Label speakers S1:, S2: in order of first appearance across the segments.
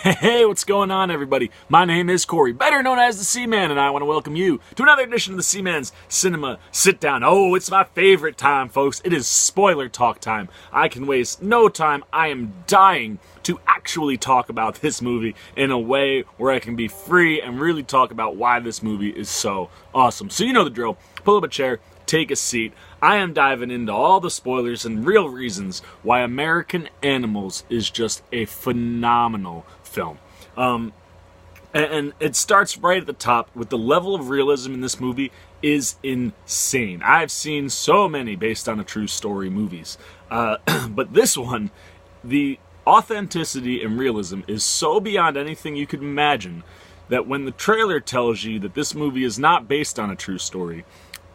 S1: Hey, what's going on, everybody? My name is Corey, better known as the Seaman, and I want to welcome you to another edition of the Seaman's Cinema Sit-Down. Oh, it's my favorite time, folks. It is spoiler talk time. I can waste no time. I am dying to actually talk about this movie in a way where I can be free and really talk about why this movie is so awesome. So you know the drill. Pull up a chair, take a seat. I am diving into all the spoilers and real reasons why American Animals is just a phenomenal film. And it starts right at the top with the level of realism in this movie is insane. I've seen so many based on a true story movies. But this one, the authenticity and realism is so beyond anything you could imagine that when the trailer tells you that this movie is not based on a true story,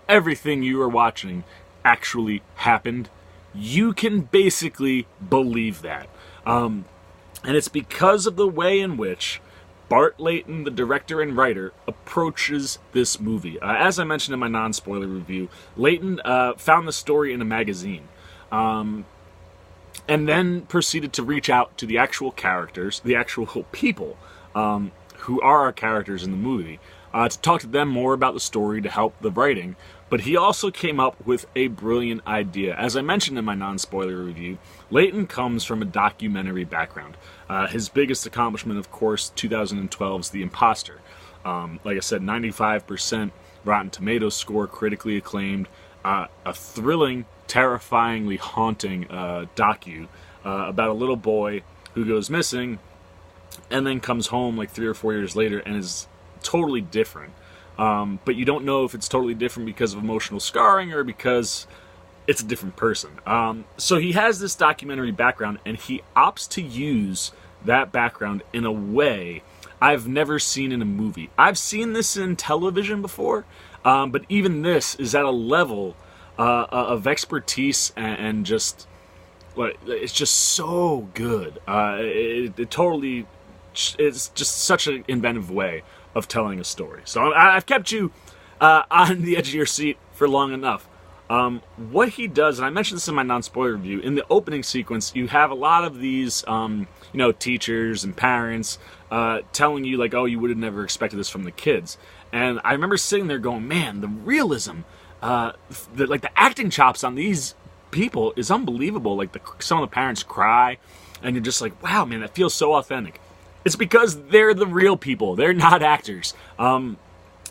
S1: everything you are watching actually happened, you can basically believe that. And it's because of the way in which Bart Layton, the director and writer, approaches this movie. As I mentioned in my non-spoiler review, Layton found the story in a magazine, and then proceeded to reach out to the actual characters, the actual people, who are our characters in the movie, to talk to them more about the story to help the writing. But he also came up with a brilliant idea. As I mentioned in my non-spoiler review, Layton comes from a documentary background. His biggest accomplishment, of course, 2012's The Imposter. Like I said, 95% Rotten Tomatoes score, critically acclaimed. A thrilling, terrifyingly haunting docu about a little boy who goes missing and then comes home like 3 or 4 years later and is totally different. But you don't know if it's totally different because of emotional scarring or because it's a different person. So he has this documentary background, and he opts to use that background in a way I've never seen in a movie. I've seen this in television before, but even this is at a level of expertise and just, it's just so good. It's just such an inventive way of telling a story. So I've kept you on the edge of your seat for long enough. What he does, and I mentioned this in my non-spoiler review, in the opening sequence, you have a lot of these, teachers and parents telling you, like, oh, you would have never expected this from the kids. And I remember sitting there going, man, the realism, the acting chops on these people is unbelievable. Like, some of the parents cry, and you're just like, wow, man, that feels so authentic. It's because they're the real people. They're not actors.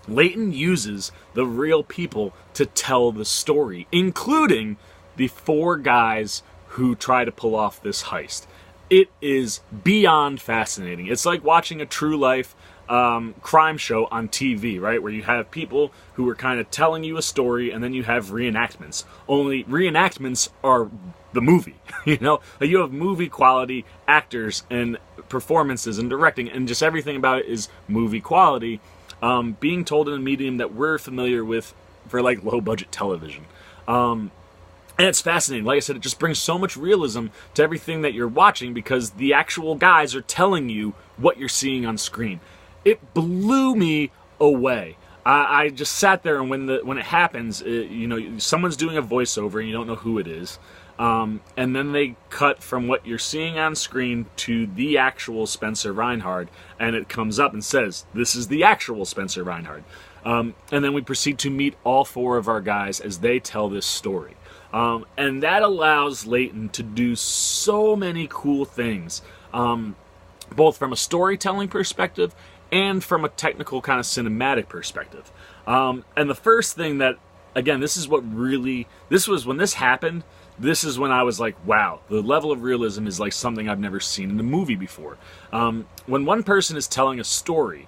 S1: Layton uses the real people to tell the story, including the 4 guys who try to pull off this heist. It is beyond fascinating. It's like watching a true life crime show on TV, right? Where you have people who are kind of telling you a story, and then you have reenactments. Only reenactments are the movie, you have movie quality actors and performances and directing, and just everything about it is movie quality, being told in a medium that we're familiar with for like low budget television. And it's fascinating. Like I said, it just brings so much realism to everything that you're watching because the actual guys are telling you what you're seeing on screen. It blew me away. I just sat there, and when it happens, someone's doing a voiceover and you don't know who it is. And then they cut from what you're seeing on screen to the actual Spencer Reinhardt, and it comes up and says, this is the actual Spencer Reinhardt. And then we proceed to meet all 4 of our guys as they tell this story. And that allows Layton to do so many cool things, both from a storytelling perspective and from a technical kind of cinematic perspective. And the first thing that, again, when this happened, this is when I was like, wow, the level of realism is like something I've never seen in a movie before. When one person is telling a story,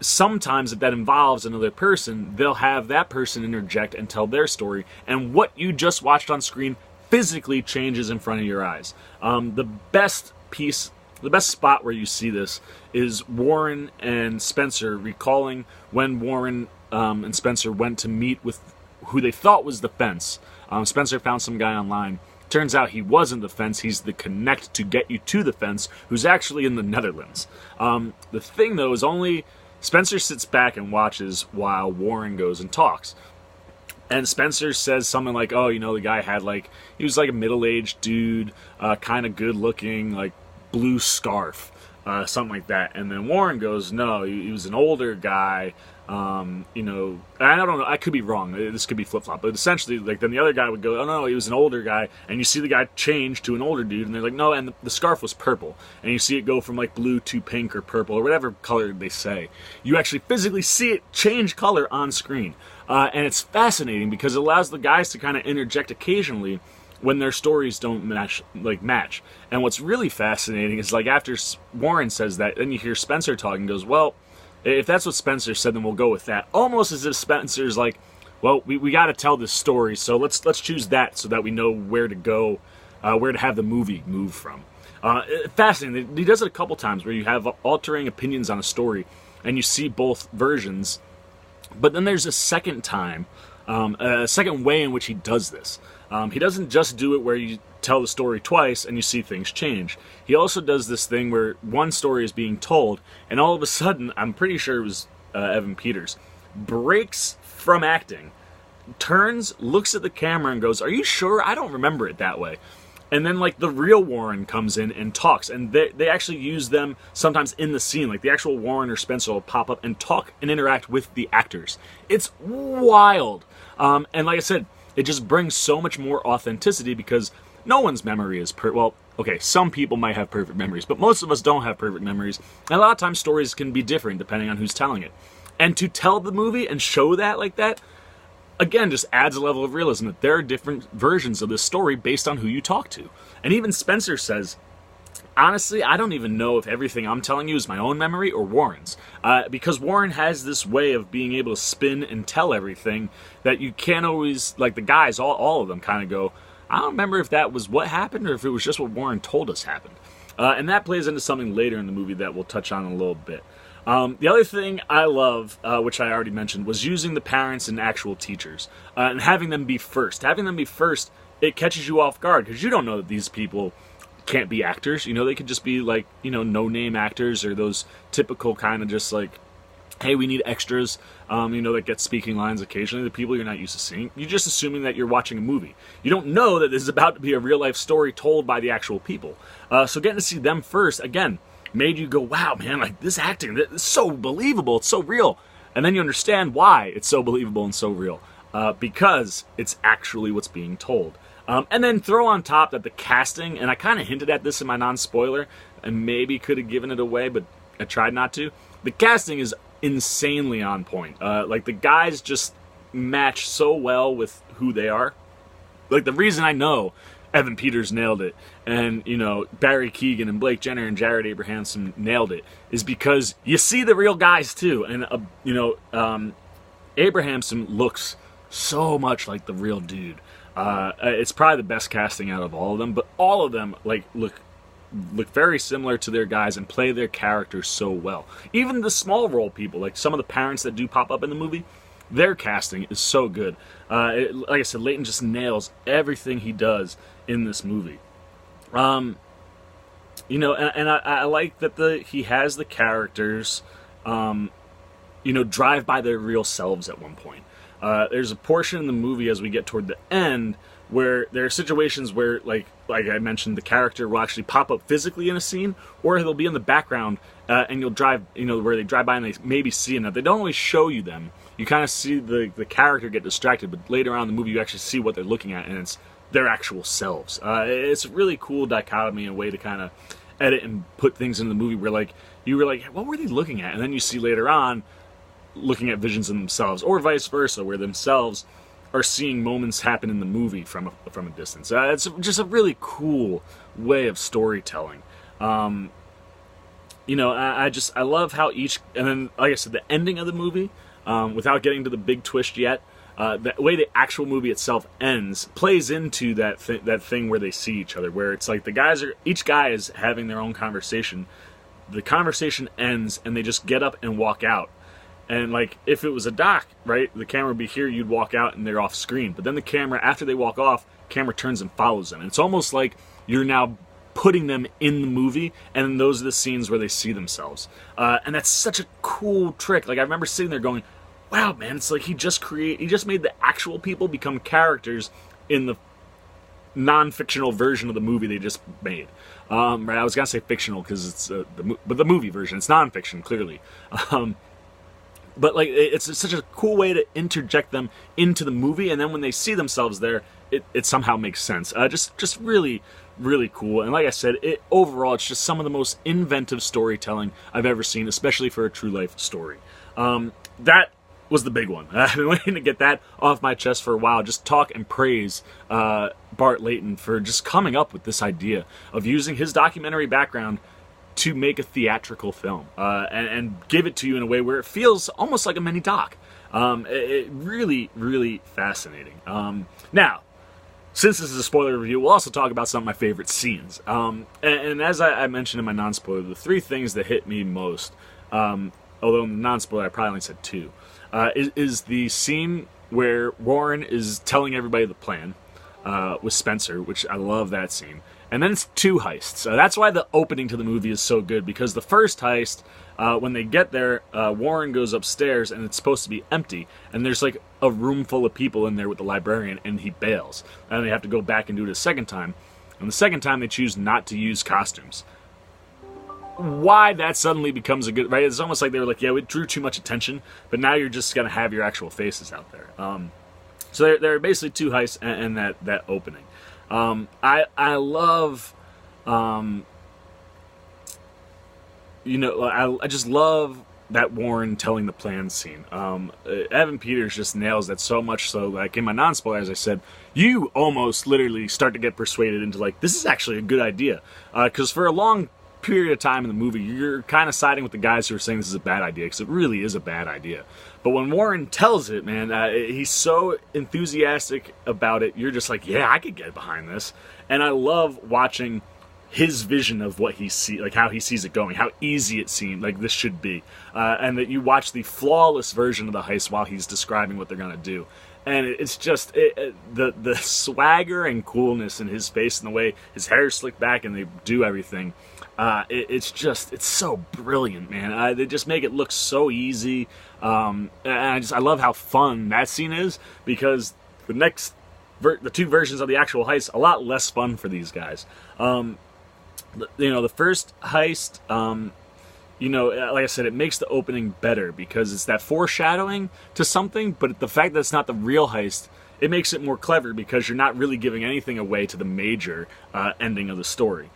S1: sometimes if that involves another person, they'll have that person interject and tell their story, and what you just watched on screen physically changes in front of your eyes. The best spot where you see this is Warren and Spencer recalling when Warren and Spencer went to meet with who they thought was the fence. Spencer found some guy online. Turns out he wasn't the fence. He's the connect to get you to the fence, who's actually in the Netherlands. The thing, though, is only Spencer sits back and watches while Warren goes and talks. And Spencer says something like, oh, the guy had he was like a middle-aged dude, kind of good-looking, blue scarf, something like that. And then Warren goes, no, he was an older guy. You know, I don't know, I could be wrong, this could be flip-flop, but essentially, like, then the other guy would go, oh no, he was an older guy, and you see the guy change to an older dude, and they're like, no, and the scarf was purple, and you see it go from, like, blue to pink or purple, or whatever color they say. You actually physically see it change color on screen, and it's fascinating, because it allows the guys to kind of interject occasionally when their stories don't match. And what's really fascinating is, like, after Warren says that, then you hear Spencer talking, goes, well, if that's what Spencer said, then we'll go with that. Almost as if Spencer's like, well, we got to tell this story, so let's choose that so that we know where to go, where to have the movie move from. Fascinating. He does it a couple times where you have altering opinions on a story, and you see both versions. But then there's a second time, a second way in which he does this. He doesn't just do it where you tell the story twice and you see things change. He also does this thing where one story is being told, and all of a sudden, I'm pretty sure it was Evan Peters, breaks from acting, turns, looks at the camera and goes, are you sure? I don't remember it that way. And then, like, the real Warren comes in and talks, and they actually use them sometimes in the scene. Like, the actual Warren or Spencer will pop up and talk and interact with the actors. It's wild. And like I said, it just brings so much more authenticity, because no one's memory is well, okay, some people might have perfect memories, but most of us don't have perfect memories. And a lot of times stories can be different depending on who's telling it. And to tell the movie and show that like that, again, just adds a level of realism that there are different versions of this story based on who you talk to. And even Spencer says, honestly, I don't even know if everything I'm telling you is my own memory or Warren's. Because Warren has this way of being able to spin and tell everything that you can't always, like, the guys, all of them kind of go, I don't remember if that was what happened or if it was just what Warren told us happened. And that plays into something later in the movie that we'll touch on in a little bit. The other thing I love, which I already mentioned, was using the parents and actual teachers, and having them be first. Having them be first, it catches you off guard, because you don't know that these people can't be actors. You know, they could just be, like, you know, no-name actors, or those typical kind of just like, hey, we need extras, you know, that get speaking lines occasionally, the people you're not used to seeing. You're just assuming that you're watching a movie. You don't know that this is about to be a real-life story told by the actual people. So getting to see them first, again, made you go, wow, man, like, this acting, this is so believable, it's so real. And then you understand why it's so believable and so real. Because it's actually what's being told. And then throw on top that the casting, and I kind of hinted at this in my non-spoiler, and maybe could have given it away, but I tried not to. The casting is insanely on point. Like, the guys just match so well with who they are. Like, the reason I know Evan Peters nailed it, and, you know, Barry Keoghan and Blake Jenner and Jared Abrahamson nailed it, is because you see the real guys too. And you know, Abrahamson looks so much like the real dude. It's probably the best casting out of all of them, but all of them, like, look very similar to their guys and play their characters so well. Even the small role people, like some of the parents that do pop up in the movie, their casting is so good. Like I said, Leighton just nails everything he does in this movie. You know, and I like that he has the characters, you know, drive by their real selves at one point. There's a portion in the movie as we get toward the end where there are situations where, like I mentioned, the character will actually pop up physically in a scene, or they'll be in the background, and you'll drive, you know, where they drive by and they maybe see them. Now, they don't always show you them. You kind of see the character get distracted, but later on in the movie you actually see what they're looking at, and it's their actual selves. It's a really cool dichotomy and way to kind of edit and put things in the movie where, like, you were like, what were they looking at? And then you see later on looking at visions of themselves, or vice versa, where themselves are seeing moments happen in the movie from a distance. It's just a really cool way of storytelling. You know, I love how each, and then, like I said, the ending of the movie, without getting to the big twist yet, the way the actual movie itself ends plays into that thing where they see each other, where it's like each guy is having their own conversation. The conversation ends and they just get up and walk out. And, like, if it was a doc, right, the camera would be here, you'd walk out and they're off screen. But then the camera, after they walk off, camera turns and follows them. And it's almost like you're now putting them in the movie, and those are the scenes where they see themselves. And that's such a cool trick. Like, I remember sitting there going, wow, man, it's like he just made the actual people become characters in the non-fictional version of the movie they just made. Right, I was gonna say fictional because it's but the movie version. It's nonfiction, clearly. But like it's such a cool way to interject them into the movie, and then when they see themselves there, it somehow makes sense. Just really, really cool. And like I said, overall it's just some of the most inventive storytelling I've ever seen, especially for a true life story. That was the big one. I've been waiting to get that off my chest for a while. Just talk and praise Bart Layton for just coming up with this idea of using his documentary background to make a theatrical film and give it to you in a way where it feels almost like a mini doc. It really, really fascinating. Now, since this is a spoiler review, we'll also talk about some of my favorite scenes. And as I mentioned in my non-spoiler, the three things that hit me most, although in the non-spoiler I probably only said two, is the scene where Warren is telling everybody the plan with Spencer, which I love that scene. And then it's two heists. That's why the opening to the movie is so good, because the first heist, when they get there, Warren goes upstairs and it's supposed to be empty, and there's like a room full of people in there with the librarian, and he bails. And they have to go back and do it a second time. And the second time they choose not to use costumes. Why that suddenly becomes a good... Right? It's almost like they were like, yeah, we drew too much attention, but now you're just going to have your actual faces out there. So there are basically two heists and that opening. I love, I just love that Warren telling the plan scene. Evan Peters just nails that so much so, like in my non-spoiler, as I said, you almost literally start to get persuaded into like, this is actually a good idea. Because for a long period of time in the movie, you're kind of siding with the guys who are saying this is a bad idea, because it really is a bad idea. But when Warren tells it, man, he's so enthusiastic about it, you're just like, yeah, I could get behind this. And I love watching his vision of what he sees, like how he sees it going, how easy it seemed like this should be. And that you watch the flawless version of the heist while he's describing what they're going to do. And it's just the swagger and coolness in his face and the way his hair is slicked back and they do everything. It's so brilliant, man. They just make it look so easy. And I love how fun that scene is, because the two versions of the actual heist, a lot less fun for these guys. The first heist, like I said, it makes the opening better because it's that foreshadowing to something, but the fact that it's not the real heist, it makes it more clever because you're not really giving anything away to the major ending of the story.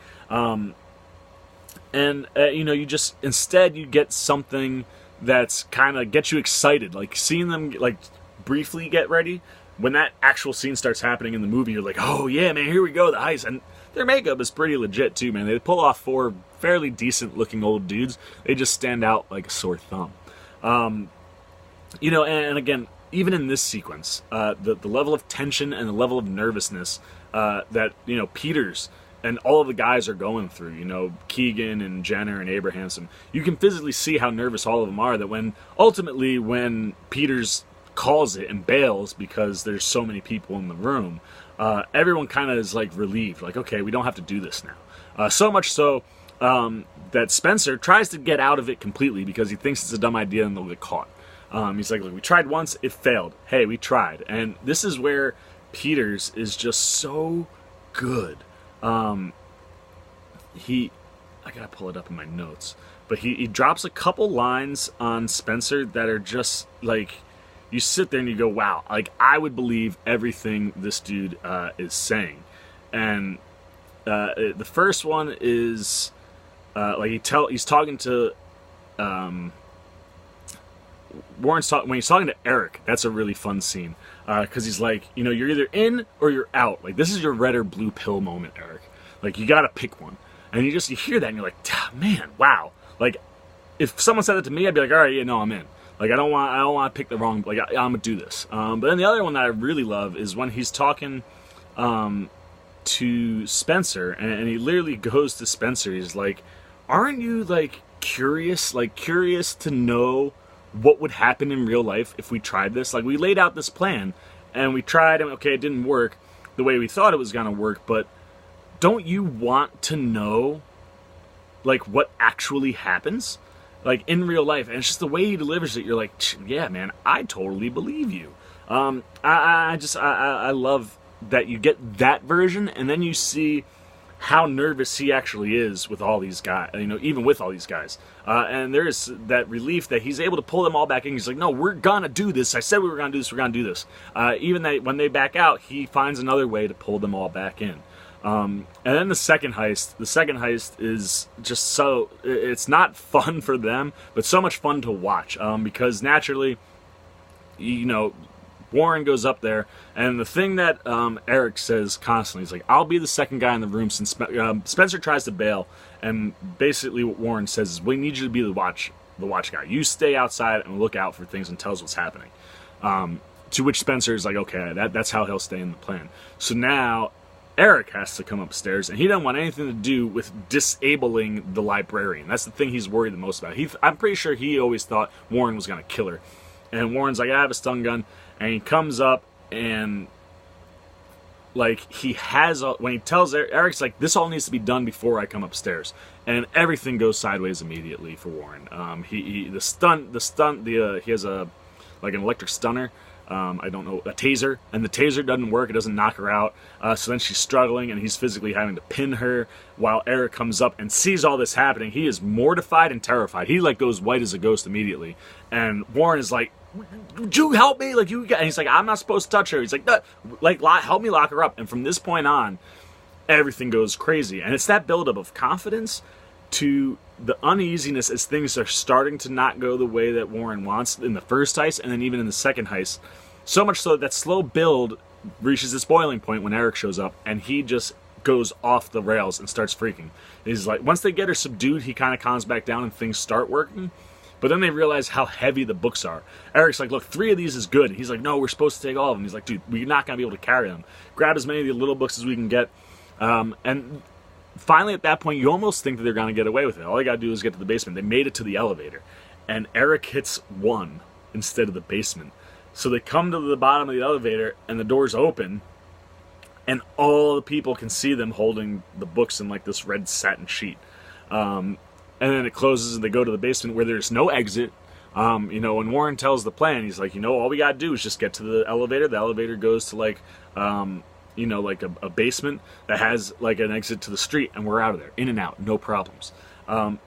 S1: You just, instead you get something that's kind of gets you excited, like seeing them like briefly get ready. When that actual scene starts happening in the movie, you're like, oh yeah, man, here we go, the heist. And their makeup is pretty legit too, man. They pull off four fairly decent looking old dudes. They just stand out like a sore thumb. And again, even in this sequence, the level of tension and the level of nervousness that Peters and all of the guys are going through, Keegan and Jenner and Abrahamson, you can physically see how nervous all of them are, that when Peters calls it and bails because there's so many people in the room, everyone kind of is like relieved, like, okay, we don't have to do this now. So much so that Spencer tries to get out of it completely because he thinks it's a dumb idea and they'll get caught. He's like, look, we tried once, it failed. Hey, we tried. And this is where Peters is just so good. I gotta pull it up in my notes, but he drops a couple lines on Spencer that are just like, you sit there and you go, wow, like I would believe everything this dude is saying. And the first one is he's talking to when he's talking to Eric. That's a really fun scene because he's like, you're either in or you're out. Like, this is your red or blue pill moment, Eric. Like, you gotta pick one. And you hear that and you're like, man, wow. Like, if someone said that to me, I'd be like, all right, yeah, no, I'm in. Like, I don't want to pick the wrong. Like, I'm gonna do this. But then the other one that I really love is when he's talking to Spencer, and he literally goes to Spencer. He's like, aren't you like curious to know what would happen in real life if we tried this? Like, we laid out this plan and we tried, and okay, it didn't work the way we thought it was gonna work, but don't you want to know like what actually happens like in real life? And it's just the way he delivers it, you're like, yeah, man, I totally believe you. I love that you get that version, and then you see how nervous he actually is with all these guys, even with all these guys. And there is that relief that he's able to pull them all back in. He's like, no, we're gonna do this. I said we were gonna do this. We're gonna do this. Even when they back out, he finds another way to pull them all back in. And then the second heist is just it's not fun for them, but so much fun to watch, because naturally, Warren goes up there, and the thing that Eric says constantly is like, I'll be the second guy in the room since Spencer tries to bail, and basically what Warren says is, we need you to be the watch guy. You stay outside and look out for things and tell us what's happening. To which Spencer is like, okay, that's how he'll stay in the plan. So now Eric has to come upstairs, and he doesn't want anything to do with disabling the librarian. That's the thing he's worried the most about. I'm pretty sure he always thought Warren was going to kill her. And Warren's like, I have a stun gun. And he comes up and, when he tells Eric's like, this all needs to be done before I come upstairs. And everything goes sideways immediately for Warren. He has an electric stunner. I don't know, a taser, and the taser doesn't work. It doesn't knock her out. So then she's struggling, and he's physically having to pin her while Eric comes up and sees all this happening. He is mortified and terrified. He goes white as a ghost immediately. And Warren is like, would you help me? And he's like, I'm not supposed to touch her. He's like, no, help me lock her up. And from this point on, everything goes crazy. And it's that buildup of confidence to the uneasiness as things are starting to not go the way that Warren wants in the first heist, and then even in the second heist. So much so that slow build reaches its boiling point when Eric shows up, and he just goes off the rails and starts freaking. He's like, once they get her subdued, he kind of calms back down and things start working. But then they realize how heavy the books are. Eric's like, look, 3 of these is good. And he's like, no, we're supposed to take all of them. He's like, dude, we're not going to be able to carry them. Grab as many of the little books as we can get. And finally, at that point, you almost think that they're going to get away with it. All they got to do is get to the basement. They made it to the elevator. And Eric hits 1 instead of the basement. So they come to the bottom of the elevator, and the doors open. And all the people can see them holding the books in this red satin sheet. And then it closes, and they go to the basement where there's no exit. When Warren tells the plan, he's like, all we got to do is just get to the elevator. The elevator goes to a basement that has an exit to the street, and we're out of there, in and out, no problems.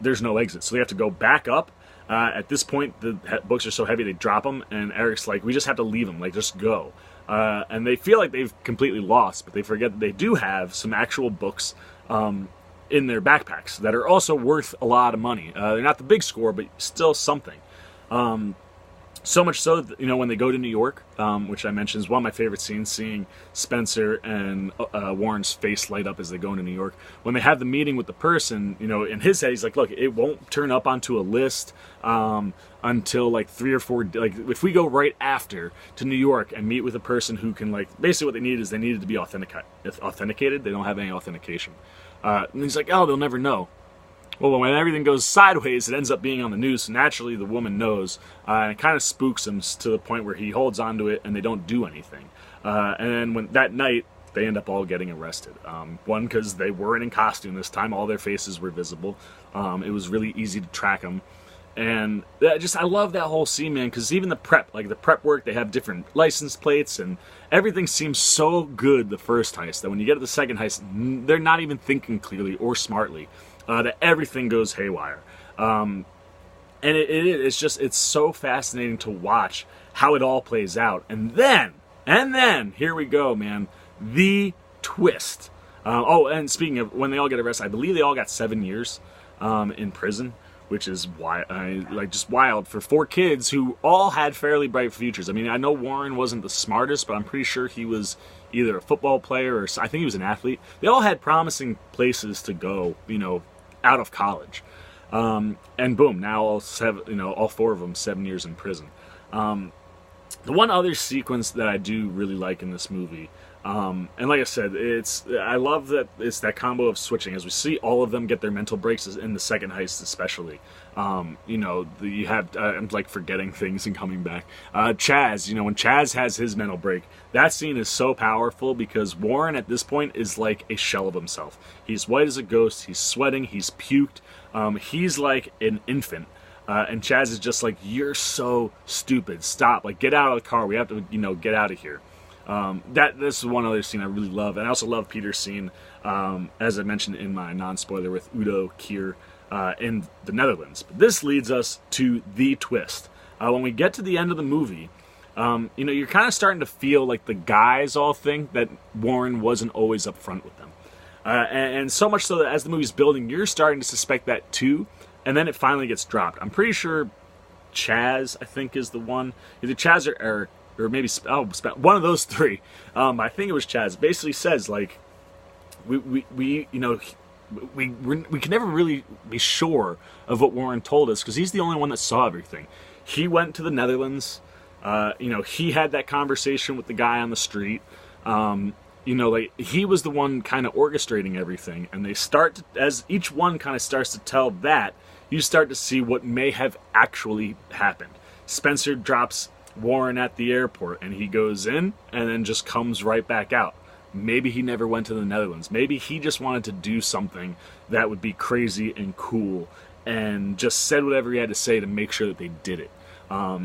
S1: There's no exit, so they have to go back up. At this point, the books are so heavy they drop them, and Eric's like, we just have to leave them, just go. And they feel like they've completely lost, but they forget that they do have some actual books in their backpacks that are also worth a lot of money. They're not the big score, but still something. So much so that, when they go to New York, which I mentioned is one of my favorite scenes, seeing Spencer and Warren's face light up as they go into New York. When they have the meeting with the person, in his head, he's like, look, it won't turn up onto a list until 3 or 4, if we go right after to New York and meet with a person who can, basically what they needed to be authenticated. They don't have any authentication. And he's like, oh, they'll never know. Well, when everything goes sideways, it ends up being on the news. So naturally, the woman knows, and it kind of spooks him to the point where he holds onto it, and they don't do anything. And then that night, they end up all getting arrested. One, because they weren't in costume this time; all their faces were visible. It was really easy to track them. And I love that whole scene, man, because even the prep work, they have different license plates, and everything seems so good the first heist that when you get to the second heist, they're not even thinking clearly or smartly, that everything goes haywire. And it's so fascinating to watch how it all plays out. And then, here we go, man, the twist. And speaking of when they all get arrested, I believe they all got 7 years in prison, which is just wild for 4 kids who all had fairly bright futures. I mean, I know Warren wasn't the smartest, but I'm pretty sure he was either a football player or I think he was an athlete. They all had promising places to go, out of college. And boom, now all 4 of them 7 years in prison. The one other sequence that I do really like in this movie, and like I said, I love that it's that combo of switching as we see all of them get their mental breaks in the second heist, especially. You have I'm forgetting things and coming back. Chaz, when Chaz has his mental break, that scene is so powerful because Warren at this point is like a shell of himself. He's white as a ghost. He's sweating. He's puked. He's like an infant. And Chaz is just like, you're so stupid. Stop. Get out of the car. We have to, get out of here. This is one other scene I really love, and I also love Peter's scene, as I mentioned in my non-spoiler, with Udo Kier in the Netherlands. But this leads us to the twist. When we get to the end of the movie, you're kind of starting to feel like the guys all think that Warren wasn't always up front with them. And so much so that as the movie's building, you're starting to suspect that too, and then it finally gets dropped. I'm pretty sure Chaz, I think, is the one. Either Chaz or Eric, or maybe one of those three. I think it was Chaz. Basically says, like, we can never really be sure of what Warren told us because he's the only one that saw everything. He went to the Netherlands. He had that conversation with the guy on the street. He was the one kind of orchestrating everything. And they start to, as each one kind of starts to tell that, you start to see what may have actually happened. Spencer drops Warren at the airport, and he goes in and then just comes right back out. Maybe he never went to the Netherlands. Maybe he just wanted to do something that would be crazy and cool and just said whatever he had to say to make sure that they did it.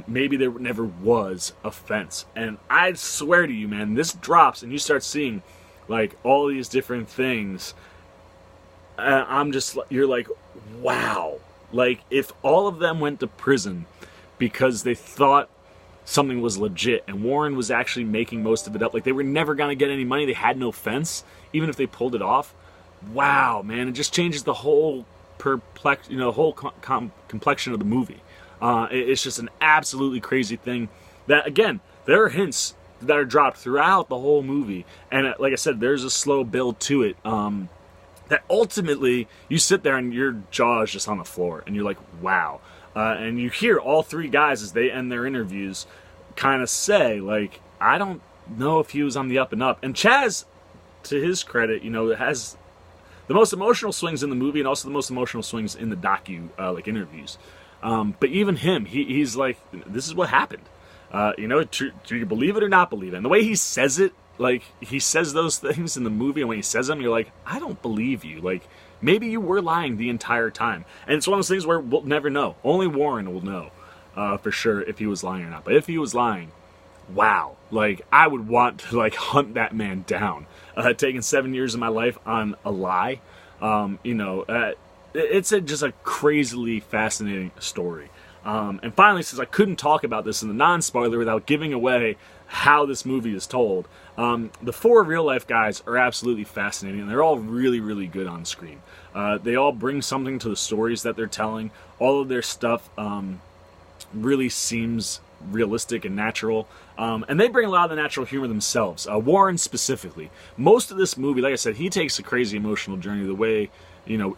S1: Maybe there never was a fence. And I swear to you, man, this drops and you start seeing like all these different things. You're like, wow. Like, if all of them went to prison because they thought something was legit and Warren was actually making most of it up, like they were never going to get any money, they had no fence, even if they pulled it off. Wow, man, it just changes the whole complexion of the movie. It's just an absolutely crazy thing that, again, there are hints that are dropped throughout the whole movie. And like I said, there's a slow build to it that ultimately you sit there and your jaw is just on the floor and you're like, wow. And you hear all three guys as they end their interviews kind of say, like, I don't know if he was on the up and up. And Chaz, to his credit, has the most emotional swings in the movie and also the most emotional swings in the docu interviews. But even him, he's like, this is what happened. Do you believe it or not believe it? And the way he says it, like, he says those things in the movie, and when he says them, you're like, I don't believe you. Like, maybe you were lying the entire time. And it's one of those things where we'll never know. Only Warren will know for sure if he was lying or not. But if he was lying, wow. Like, I would want to, like, hunt that man down. Taking 7 years of my life on a lie, it's just a crazily fascinating story. And finally, since I couldn't talk about this in the non-spoiler without giving away how this movie is told, the four real-life guys are absolutely fascinating, and they're all really, really good on screen. They all bring something to the stories that they're telling. All of their stuff really seems realistic and natural. And they bring a lot of the natural humor themselves. Warren specifically. Most of this movie, like I said, he takes a crazy emotional journey the way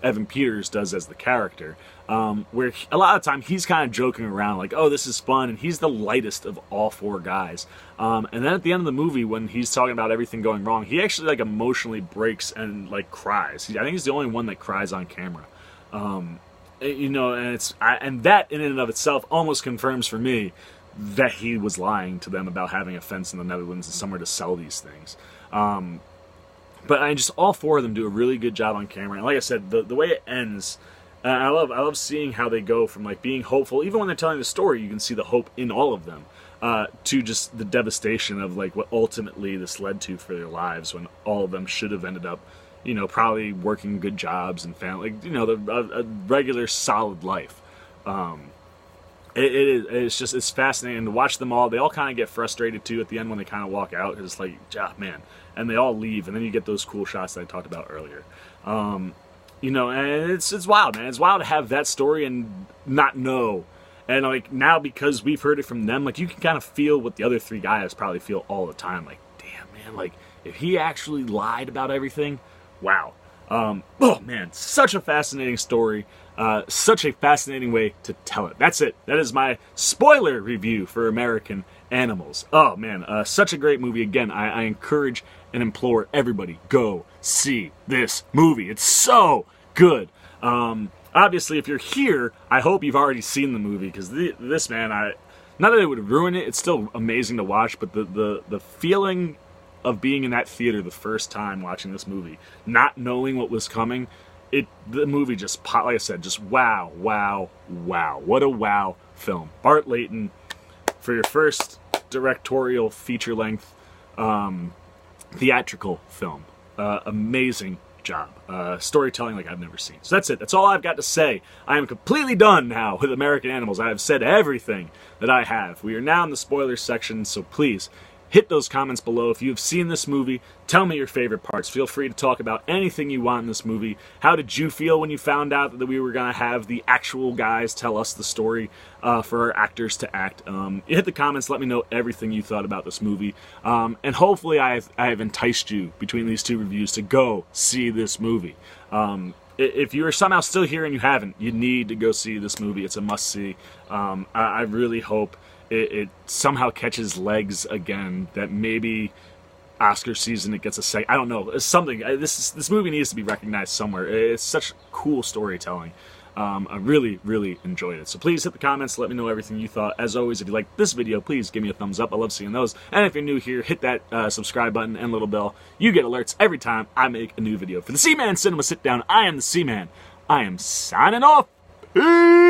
S1: Evan Peters does as the character, where a lot of the time he's kind of joking around like, oh, this is fun, and he's the lightest of all four guys. And then at the end of the movie, when he's talking about everything going wrong, he actually like emotionally breaks and like cries. I think he's the only one that cries on camera. And that in and of itself almost confirms for me that he was lying to them about having a fence in the Netherlands and somewhere to sell these things. But all four of them do a really good job on camera. And like I said, the way it ends, I love seeing how they go from like being hopeful, even when they're telling the story, you can see the hope in all of them, to just the devastation of like what ultimately this led to for their lives when all of them should have ended up, probably working good jobs and family, a regular solid life. It's fascinating to watch them all. They all kind of get frustrated too at the end when they kind of walk out. It's like, man, and they all leave, and then you get those cool shots that I talked about earlier. And it's wild, man. It's wild to have that story and not know. And like now, because we've heard it from them, like you can kind of feel what the other three guys probably feel all the time. Like, damn, man, like if he actually lied about everything, wow. Oh man, such a fascinating story. Such a fascinating way to tell it. That's it. That is my spoiler review for American Animals. Oh man, such a great movie. Again, I encourage and implore everybody, go see this movie. It's so good. Obviously, if you're here, I hope you've already seen the movie, because this, man, not that it would ruin it, it's still amazing to watch, but the feeling of being in that theater the first time watching this movie, not knowing what was coming, the movie just popped, like I said, just wow. What a wow film. Bart Layton, for your first directorial feature-length theatrical film. Amazing job. Storytelling like I've never seen. So that's it. That's all I've got to say. I am completely done now with American Animals. I have said everything that I have. We are now in the spoilers section, so please hit those comments below. If you have seen this movie, tell me your favorite parts. Feel free to talk about anything you want in this movie. How did you feel when you found out that we were going to have the actual guys tell us the story for our actors to act? Hit the comments. Let me know everything you thought about this movie. And hopefully I have enticed you between these two reviews to go see this movie. If you are somehow still here and you haven't, you need to go see this movie. It's a must-see. I really hope it somehow catches legs again, that maybe Oscar season it gets a second. I don't know. It's something. This movie needs to be recognized somewhere. It's such cool storytelling. I really, really enjoyed it. So please hit the comments. Let me know everything you thought. As always, if you liked this video, please give me a thumbs up. I love seeing those. And if you're new here, hit that subscribe button and little bell. You get alerts every time I make a new video. For the Seaman Cinema Sit Down, I am the Seaman. I am signing off. Peace!